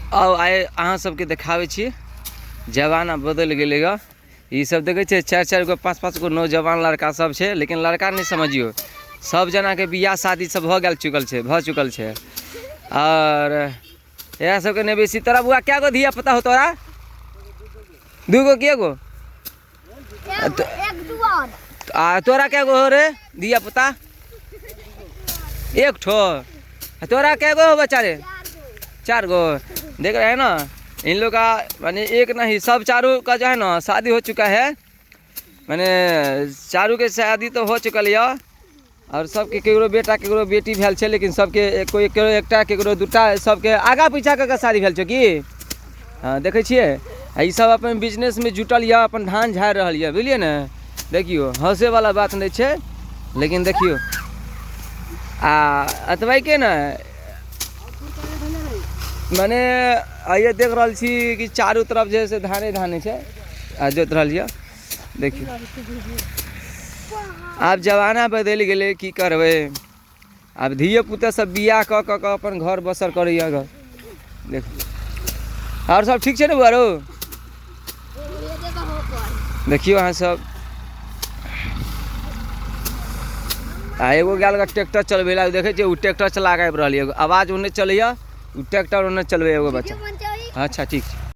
अब आए अहाँ सबके देखावे छी जमाना बदल गेले ग। ई सब देखे छे 4-4 गो 5-5 गो नौजवान लड़का सब छे, लेकिन लड़का नहीं समझियो, सब जना के बियाह शादी सब भ चुकल छे। और यह सबके नहीं बेसी। तोरा बुआ क्या गो धिया पता हो तोरा? 2 गो के गो? तोरा क्या गो हो रे धिया पता? 1 ठो। तोरा क्या गो हो बच्चा रे? 4 गो। देख रहे हैं ना, इन लोग का माने एक नहीं सब चारों का जो है ना शादी हो चुका है। माने चारों के शादी तो हो चुकल है, और सबके केकरो बेटा केकरो बेटी भेल छे, लेकिन सबके कोई एकटा केकरो दूटा सबके आगा पीछा के शादी भेल छे की। हाँ देखे छिए, ई सब अपन बिजनेस में जुटल है, अपन धान झाड़ रहल है, बुझलिए ना। देखियो हंसे वाला बात नहीं छे, लेकिन देखियो अतवाई के ना माने ये देख रहा छी कि चारों तरफ जैसे धाने छे जोत रहल है। देखियो अब जमाना बदल गेले, की करबे। अब धिये पुते सब बियाह क क अपन घर बसर करैया ग। देखो और सब ठीक छे ने बुआरो? देखियो अहाँ सब एगो गेल ट्रैक्टर चलबे ला, देखे छे उ ट्रैक्टर चला के आबि रहल है। आवाज ओने चलैया, उ ट्रैक्टर ओने चलबे एगो बच्चा। अच्छा ठीक है।